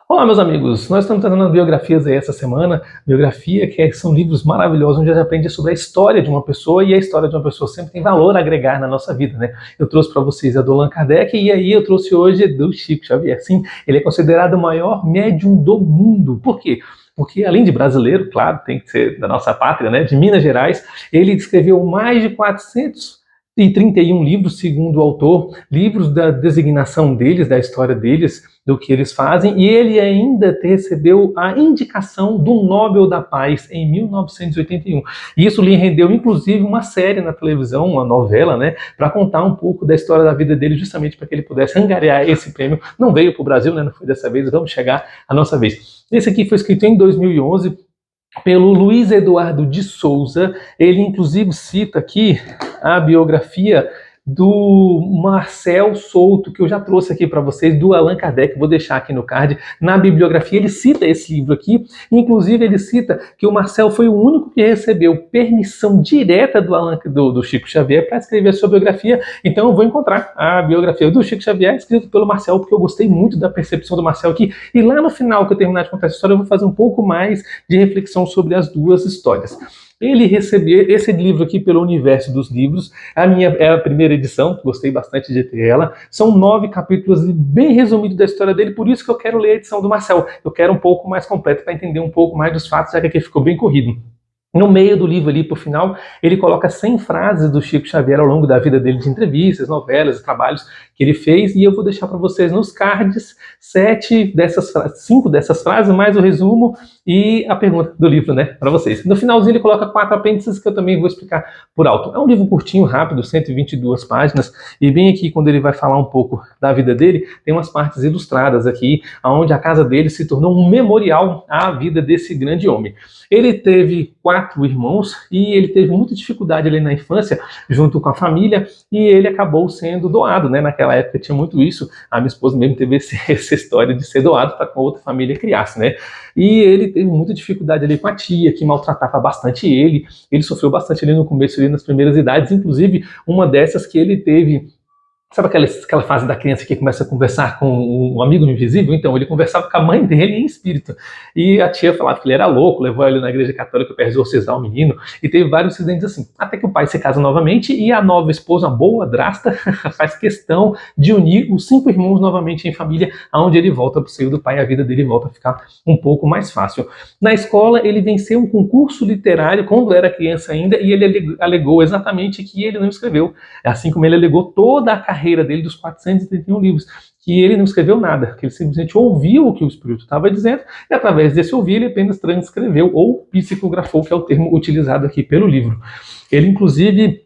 Olá, meus amigos! Nós estamos trazendo biografias aí essa semana. Biografia são livros maravilhosos onde a gente aprende sobre a história de uma pessoa, e a história de uma pessoa sempre tem valor a agregar na nossa vida, né? Eu trouxe para vocês a do Allan Kardec e aí eu trouxe hoje do Chico Xavier. Sim, ele é considerado o maior médium do mundo. Por quê? Porque além de brasileiro, claro, tem que ser da nossa pátria, né, de Minas Gerais, ele escreveu mais de 431 livros, segundo o autor, livros da designação deles, da história deles, do que eles fazem, e ele ainda recebeu a indicação do Nobel da Paz em 1981. E isso lhe rendeu, inclusive, uma série na televisão, uma novela, né, para contar um pouco da história da vida dele, justamente para que ele pudesse angariar esse prêmio. Não veio para o Brasil, né, não foi dessa vez, vamos chegar à nossa vez. Esse aqui foi escrito em 2011, pelo Luiz Eduardo de Souza. Ele inclusive cita aqui a biografia do Marcel Souto, que eu já trouxe aqui para vocês, do Allan Kardec, vou deixar aqui no card. Na bibliografia ele cita esse livro aqui, inclusive ele cita que o Marcel foi o único que recebeu permissão direta do Chico Xavier para escrever a sua biografia. Então eu vou encontrar a biografia do Chico Xavier escrita pelo Marcel, porque eu gostei muito da percepção do Marcel aqui, e lá no final que eu terminar de contar essa história eu vou fazer um pouco mais de reflexão sobre as duas histórias. Ele recebeu esse livro aqui pelo Universo dos Livros. A minha é a primeira edição, gostei bastante de ter ela. São 9 capítulos bem resumidos da história dele, por isso que eu quero ler a edição do Marcel. Eu quero um pouco mais completo para entender um pouco mais dos fatos, já que aqui ficou bem corrido. No meio do livro ali, por final, ele coloca 100 frases do Chico Xavier ao longo da vida dele, de entrevistas, novelas, trabalhos que ele fez, e eu vou deixar para vocês nos cards 5 dessas frases, mais o resumo e a pergunta do livro, né, para vocês. No finalzinho ele coloca 4 apêndices que eu também vou explicar por alto. É um livro curtinho, rápido, 122 páginas, e bem aqui quando ele vai falar um pouco da vida dele, tem umas partes ilustradas aqui, onde a casa dele se tornou um memorial à vida desse grande homem. Ele teve 4 irmãos e ele teve muita dificuldade ali na infância, junto com a família, e ele acabou sendo doado, né? Naquela época tinha muito isso, a minha esposa mesmo teve essa história de ser doado para que outra família criasse, né? E ele teve muita dificuldade ali com a tia, que maltratava bastante ele sofreu bastante ali no começo, ali nas primeiras idades, inclusive uma dessas que ele teve. Sabe aquela fase da criança que começa a conversar com um amigo invisível? Então, ele conversava com a mãe dele em espírito. E a tia falava que ele era louco, levou ele na igreja católica para exorcizar o menino, e teve vários incidentes assim. Até que o pai se casa novamente, e a nova esposa, uma boa drasta, faz questão de unir os 5 irmãos novamente em família, aonde ele volta para o seio do pai, a vida dele volta a ficar um pouco mais fácil. Na escola, ele venceu um concurso literário quando era criança ainda, e ele alegou exatamente que ele não escreveu. Assim como ele alegou toda a carreira dele dos 431 livros, que ele não escreveu nada, que ele simplesmente ouviu o que o Espírito estava dizendo, e através desse ouvir ele apenas transcreveu, ou psicografou, que é o termo utilizado aqui pelo livro. Ele, inclusive,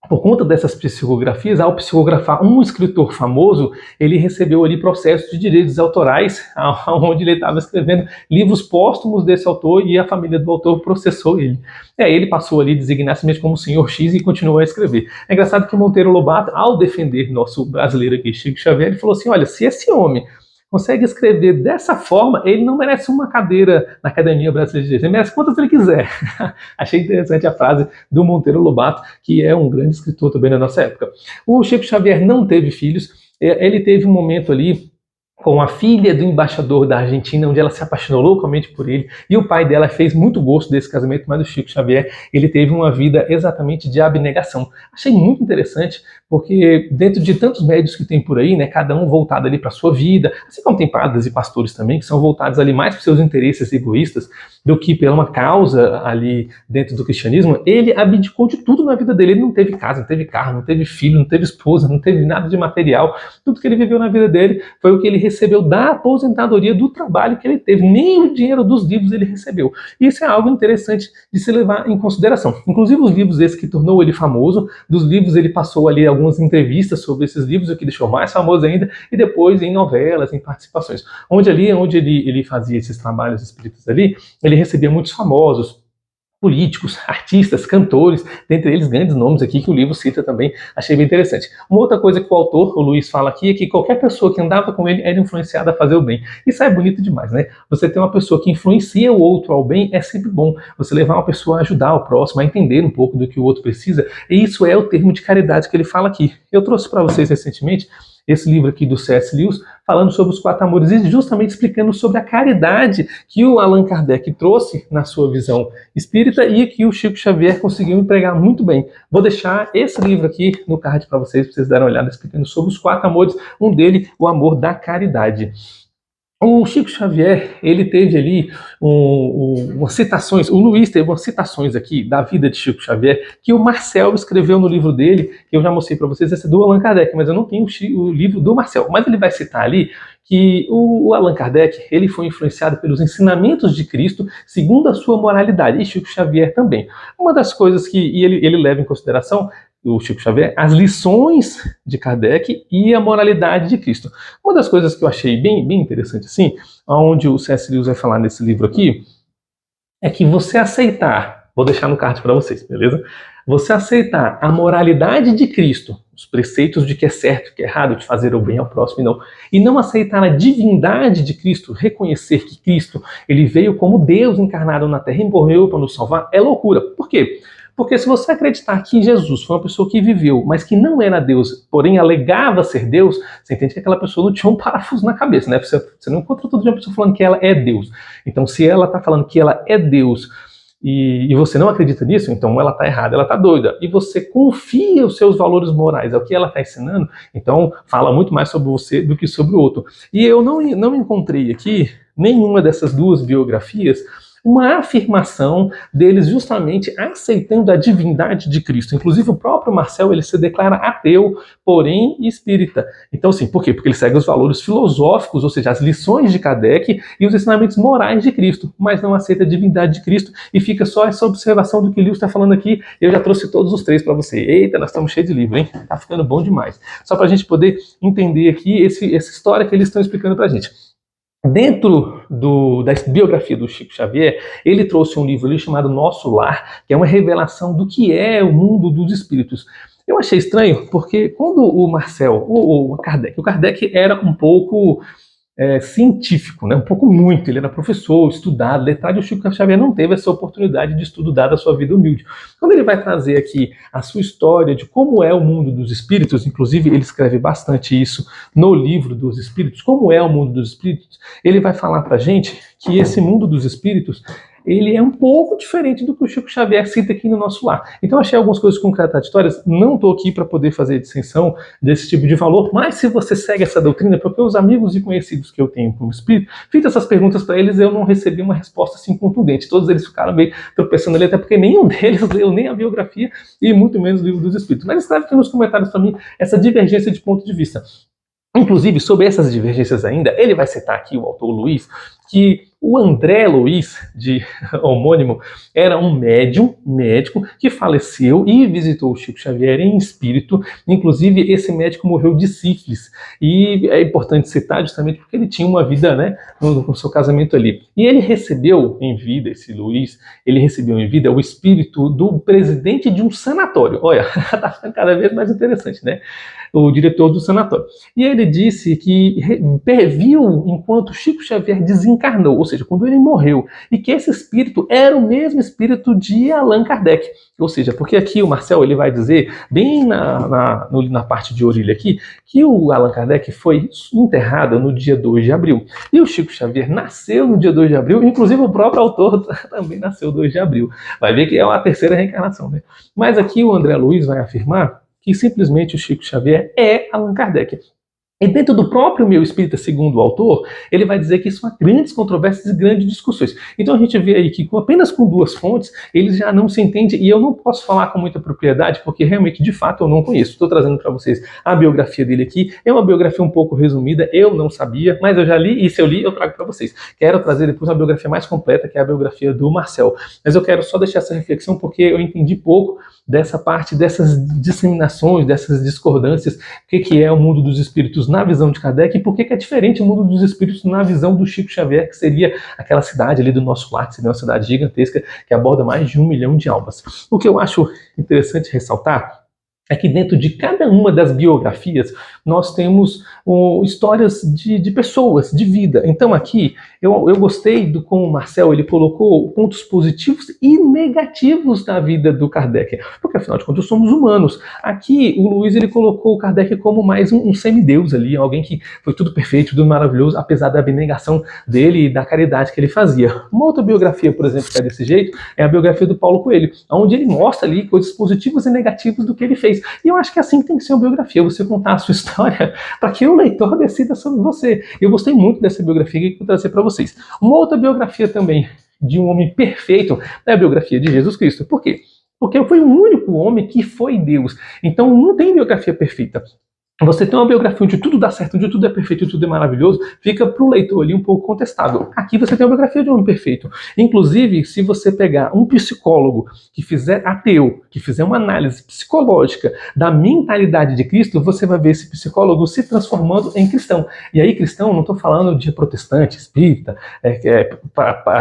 por conta dessas psicografias, ao psicografar um escritor famoso, ele recebeu ali processos de direitos autorais, onde ele estava escrevendo livros póstumos desse autor, e a família do autor processou ele. E aí ele passou ali a designar simplesmente como Senhor X e continuou a escrever. É engraçado que Monteiro Lobato, ao defender nosso brasileiro aqui, Chico Xavier, ele falou assim, olha, se esse homem consegue escrever dessa forma, ele não merece uma cadeira na Academia Brasileira de Direito, ele merece quantas ele quiser. Achei interessante a frase do Monteiro Lobato, que é um grande escritor também na nossa época. O Chico Xavier não teve filhos, ele teve um momento ali com a filha do embaixador da Argentina, onde ela se apaixonou loucamente por ele, e o pai dela fez muito gosto desse casamento, mas o Chico Xavier, ele teve uma vida exatamente de abnegação. Achei muito interessante, porque dentro de tantos médios que tem por aí, né, cada um voltado ali para a sua vida, assim como tem padres e pastores também, que são voltados ali mais para seus interesses egoístas, do que pela uma causa ali dentro do cristianismo, ele abdicou de tudo na vida dele. Ele não teve casa, não teve carro, não teve filho, não teve esposa, não teve nada de material. Tudo que ele viveu na vida dele foi o que ele recebeu da aposentadoria do trabalho que ele teve. Nem o dinheiro dos livros ele recebeu. E isso é algo interessante de se levar em consideração. Inclusive os livros esses que tornou ele famoso, dos livros ele passou ali algumas entrevistas sobre esses livros, o que deixou mais famoso ainda, e depois em novelas, em participações. Onde ele fazia esses trabalhos espíritas ali, ele recebia muitos famosos, políticos, artistas, cantores, dentre eles grandes nomes aqui que o livro cita também, achei bem interessante. Uma outra coisa que o autor, o Luiz, fala aqui é que qualquer pessoa que andava com ele era influenciada a fazer o bem. Isso é bonito demais, né? Você ter uma pessoa que influencia o outro ao bem é sempre bom. Você levar uma pessoa a ajudar o próximo, a entender um pouco do que o outro precisa, e isso é o termo de caridade que ele fala aqui. Eu trouxe para vocês recentemente esse livro aqui do C.S. Lewis, falando sobre os 4 amores e justamente explicando sobre a caridade que o Allan Kardec trouxe na sua visão espírita e que o Chico Xavier conseguiu empregar muito bem. Vou deixar esse livro aqui no card para vocês darem uma olhada, explicando sobre os 4 amores, um dele, o amor da caridade. O Chico Xavier, ele teve ali umas citações, o Luiz teve umas citações aqui da vida de Chico Xavier, que o Marcel escreveu no livro dele, que eu já mostrei para vocês, esse é do Allan Kardec, mas eu não tenho o livro do Marcel. Mas ele vai citar ali que o Allan Kardec, ele foi influenciado pelos ensinamentos de Cristo, segundo a sua moralidade, e Chico Xavier também. Uma das coisas que ele leva em consideração, o Chico Xavier, as lições de Kardec e a moralidade de Cristo. Uma das coisas que eu achei bem interessante, assim, onde o C.S. Lewis vai falar nesse livro aqui, é que você aceitar, vou deixar no card para vocês, beleza? Você aceitar a moralidade de Cristo, os preceitos de que é certo, que é errado, de fazer o bem ao próximo e não aceitar a divindade de Cristo, reconhecer que Cristo, ele veio como Deus encarnado na Terra e morreu para nos salvar, é loucura. Por quê? Porque se você acreditar que Jesus foi uma pessoa que viveu, mas que não era Deus, porém alegava ser Deus, você entende que aquela pessoa não tinha um parafuso na cabeça, né? Você não encontra todo dia uma pessoa falando que ela é Deus. Então, se ela está falando que ela é Deus e você não acredita nisso, então ela está errada, ela está doida. E você confia os seus valores morais ao que ela está ensinando, então fala muito mais sobre você do que sobre o outro. E eu não encontrei aqui nenhuma dessas 2 biografias uma afirmação deles justamente aceitando a divindade de Cristo. Inclusive o próprio Marcel, ele se declara ateu, porém espírita. Então assim, por quê? Porque ele segue os valores filosóficos, ou seja, as lições de Kardec e os ensinamentos morais de Cristo, mas não aceita a divindade de Cristo e fica só essa observação do que o Lewis está falando aqui. Eu já trouxe todos os 3 para você. Eita, nós estamos cheios de livro, hein? Tá ficando bom demais. Só para a gente poder entender aqui essa história que eles estão explicando para a gente. Dentro da biografia do Chico Xavier, ele trouxe um livro ali chamado Nosso Lar, que é uma revelação do que é o mundo dos espíritos. Eu achei estranho, porque quando o Marcel, o Kardec era um pouco científico, né? Um pouco muito, ele era professor, estudado, letrado, e o Chico Xavier não teve essa oportunidade de estudo dada a sua vida humilde. Quando ele vai trazer aqui a sua história de como é o mundo dos espíritos, inclusive ele escreve bastante isso no livro dos espíritos, como é o mundo dos espíritos, ele vai falar pra gente que esse mundo dos espíritos, ele é um pouco diferente do que o Chico Xavier cita aqui no Nosso Lar. Então achei algumas coisas contraditórias, não estou aqui para poder fazer dissensão desse tipo de valor, mas se você segue essa doutrina, porque os amigos e conhecidos que eu tenho como espírito, fiz essas perguntas para eles, eu não recebi uma resposta assim contundente. Todos eles ficaram meio tropeçando ali, até porque nenhum deles leu nem a biografia e muito menos o livro dos espíritos. Mas escreve aqui nos comentários para mim essa divergência de ponto de vista. Inclusive, sobre essas divergências ainda, ele vai citar aqui, o autor Luiz, que o André Luiz, de homônimo, era um médico que faleceu e visitou o Chico Xavier em espírito. Inclusive, esse médico morreu de sífilis. E é importante citar justamente porque ele tinha uma vida, né, no seu casamento ali. E ele recebeu em vida, esse Luiz, ele recebeu em vida o espírito do presidente de um sanatório. Olha, tá ficando cada vez mais interessante, né? O diretor do sanatório. E ele disse que viu enquanto Chico Xavier desencarnou, ou seja, quando ele morreu, e que esse espírito era o mesmo espírito de Allan Kardec. Ou seja, porque aqui o Marcel ele vai dizer, bem na parte de orelha aqui, que o Allan Kardec foi enterrado no dia 2 de abril. E o Chico Xavier nasceu no dia 2 de abril, inclusive o próprio autor também nasceu 2 de abril. Vai ver que é uma terceira reencarnação, né? Mas aqui o André Luiz vai afirmar que simplesmente o Chico Xavier é Allan Kardec. E dentro do próprio Meio Espírita, segundo o autor, ele vai dizer que isso há grandes controvérsias e grandes discussões. Então a gente vê aí que apenas com 2 fontes, eles já não se entendem, e eu não posso falar com muita propriedade, porque realmente, de fato, eu não conheço. Estou trazendo para vocês a biografia dele aqui. É uma biografia um pouco resumida, eu não sabia, mas eu já li, e se eu li, eu trago para vocês. Quero trazer depois uma biografia mais completa, que é a biografia do Marcel. Mas eu quero só deixar essa reflexão, porque eu entendi pouco dessa parte, dessas disseminações, dessas discordâncias, o que é o mundo dos espíritos na visão de Kardec e por que é diferente o mundo dos espíritos na visão do Chico Xavier, que seria aquela cidade ali do Nosso Lar, que seria uma cidade gigantesca que aborda mais de 1 milhão de almas. O que eu acho interessante ressaltar é que dentro de cada uma das biografias nós temos histórias de pessoas, de vida. Então aqui, eu gostei do como o Marcel ele colocou pontos positivos e negativos da vida do Kardec, porque afinal de contas somos humanos. Aqui o Luiz ele colocou o Kardec como mais um semideus ali, alguém que foi tudo perfeito, tudo maravilhoso, apesar da abnegação dele e da caridade que ele fazia. Uma outra biografia, por exemplo, que é desse jeito, é a biografia do Paulo Coelho, onde ele mostra ali coisas positivas e negativas do que ele fez. E eu acho que assim tem que ser uma biografia, você contar a sua história para que o leitor decida sobre você. Eu gostei muito dessa biografia que eu vou trazer para vocês. Uma outra biografia também de um homem perfeito é a biografia de Jesus Cristo. Por quê? Porque foi o único homem que foi Deus. Então não tem biografia perfeita. Você tem uma biografia onde tudo dá certo, onde tudo é perfeito, tudo é maravilhoso, fica para o leitor ali um pouco contestável. Aqui você tem uma biografia de um homem perfeito. Inclusive, se você pegar um psicólogo que fizer ateu, que fizer uma análise psicológica da mentalidade de Cristo, você vai ver esse psicólogo se transformando em cristão. E aí, cristão, não estou falando de protestante, espírita,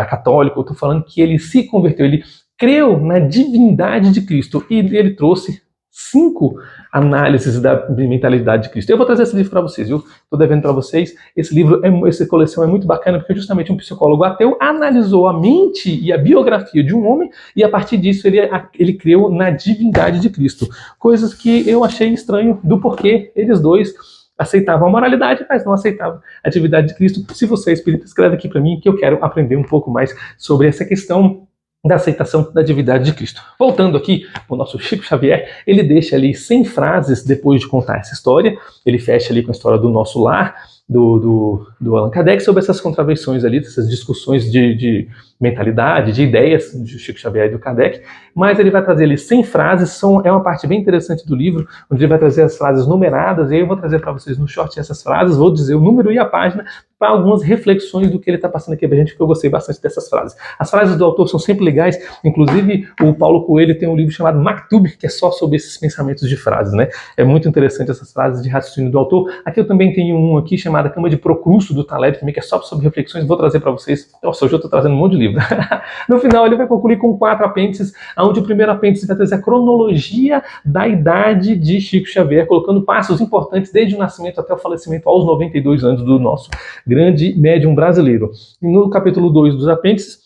católico, eu estou falando que ele se converteu, ele creu na divindade de Cristo e ele trouxe 5 análises da mentalidade de Cristo. Eu vou trazer esse livro para vocês, viu? Estou devendo para vocês. Esse livro, essa coleção é muito bacana porque justamente um psicólogo ateu analisou a mente e a biografia de um homem e a partir disso ele creu na divindade de Cristo. Coisas que eu achei estranho do porquê eles dois aceitavam a moralidade, mas não aceitavam a atividade de Cristo. Se você é espírita, escreve aqui para mim que eu quero aprender um pouco mais sobre essa questão da aceitação da divindade de Cristo. Voltando aqui, o nosso Chico Xavier, ele deixa ali 100 frases depois de contar essa história, ele fecha ali com a história do nosso lar, do Allan Kardec, sobre essas contravenções ali, essas discussões de mentalidade, de ideias do Chico Xavier e do Kardec, mas ele vai trazer ali 100 frases, é uma parte bem interessante do livro, onde ele vai trazer as frases numeradas, e aí eu vou trazer para vocês no short essas frases, vou dizer o número e a página, para algumas reflexões do que ele está passando aqui pra gente, porque eu gostei bastante dessas frases. As frases do autor são sempre legais, inclusive o Paulo Coelho tem um livro chamado Maktub, que é só sobre esses pensamentos de frases, né? É muito interessante essas frases de raciocínio do autor. Aqui eu também tenho um aqui chamado Cama de Procrusto, do Taleb, também, que é só sobre reflexões, vou trazer para vocês. Nossa, hoje eu estou trazendo um monte de livro. No final ele vai concluir com 4 apêndices, onde o primeiro apêndice vai trazer a cronologia da idade de Chico Xavier, colocando passos importantes desde o nascimento até o falecimento aos 92 anos do nosso grande médium brasileiro. E no capítulo 2 dos apêndices,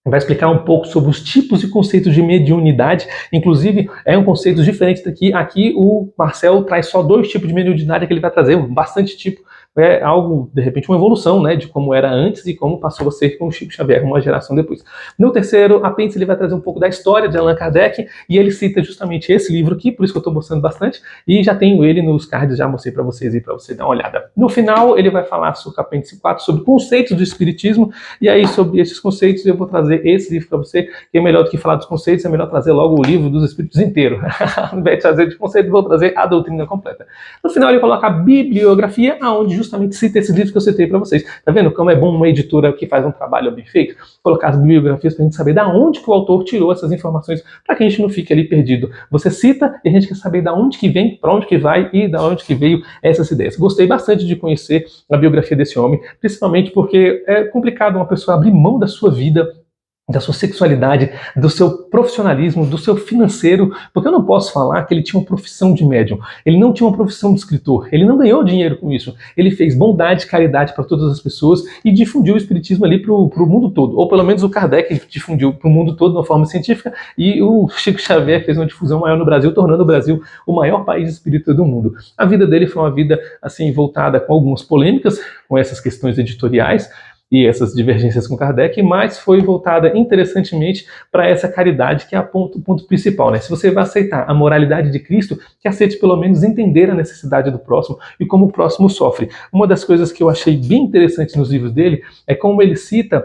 vai explicar um pouco sobre os tipos e conceitos de mediunidade, inclusive é um conceito diferente daqui. Aqui o Marcel traz só 2 tipos de mediunidade que ele vai trazer, bastante tipo. É algo, de repente, uma evolução, né, de como era antes e como passou a ser com o Chico Xavier, uma geração depois. No terceiro apêndice, ele vai trazer um pouco da história de Allan Kardec, e ele cita justamente esse livro aqui, por isso que eu estou mostrando bastante, e já tenho ele nos cards, já mostrei para vocês aí, para você dar uma olhada. No final, ele vai falar sobre o apêndice 4, sobre conceitos do Espiritismo, e aí, sobre esses conceitos, eu vou trazer esse livro para você, que é melhor do que falar dos conceitos, é melhor trazer logo o livro dos Espíritos inteiro. Ao invés de trazer de conceito, vou trazer a doutrina completa. No final, ele coloca a bibliografia, aonde justamente cita esses livros que eu citei para vocês. Tá vendo como é bom uma editora que faz um trabalho bem feito? Colocar as bibliografias para a gente saber da onde que o autor tirou essas informações, para que a gente não fique ali perdido. Você cita e a gente quer saber da onde que vem, para onde que vai e da onde que veio essas ideias. Gostei bastante de conhecer a biografia desse homem, principalmente porque é complicado uma pessoa abrir mão da sua vida, da sua sexualidade, do seu profissionalismo, do seu financeiro, porque eu não posso falar que ele tinha uma profissão de médium, ele não tinha uma profissão de escritor, ele não ganhou dinheiro com isso, ele fez bondade, caridade para todas as pessoas e difundiu o espiritismo ali para o mundo todo, ou pelo menos o Kardec difundiu para o mundo todo de uma forma científica e o Chico Xavier fez uma difusão maior no Brasil, tornando o Brasil o maior país espírita do mundo. A vida dele foi uma vida assim voltada com algumas polêmicas, com essas questões editoriais, e essas divergências com Kardec, mas foi voltada interessantemente para essa caridade que é o ponto principal, né? Se você vai aceitar a moralidade de Cristo, que aceite pelo menos entender a necessidade do próximo e como o próximo sofre. Uma das coisas que eu achei bem interessante nos livros dele é como ele cita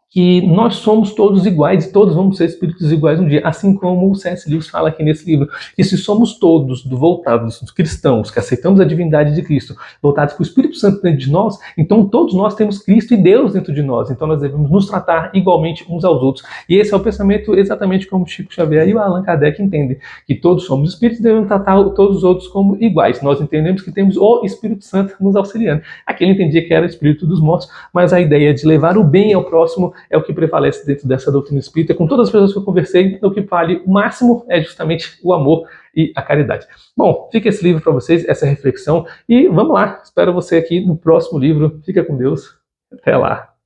que nós somos todos iguais e todos vamos ser espíritos iguais um dia, assim como o C.S. Lewis fala aqui nesse livro. E se somos todos voltados, dos cristãos, que aceitamos a divindade de Cristo, voltados para o Espírito Santo dentro de nós, então todos nós temos Cristo e Deus dentro de nós, então nós devemos nos tratar igualmente uns aos outros. E esse é o pensamento exatamente como Chico Xavier e o Allan Kardec entendem, que todos somos espíritos e devemos tratar todos os outros como iguais. Nós entendemos que temos o Espírito Santo nos auxiliando. Aqui ele entendia que era o espírito dos mortos, mas a ideia de levar o bem ao próximo é o que prevalece dentro dessa doutrina espírita. Com todas as pessoas que eu conversei, o que vale o máximo é justamente o amor e a caridade. Bom, fica esse livro para vocês, essa reflexão, e vamos lá, espero você aqui no próximo livro. Fica com Deus, até lá.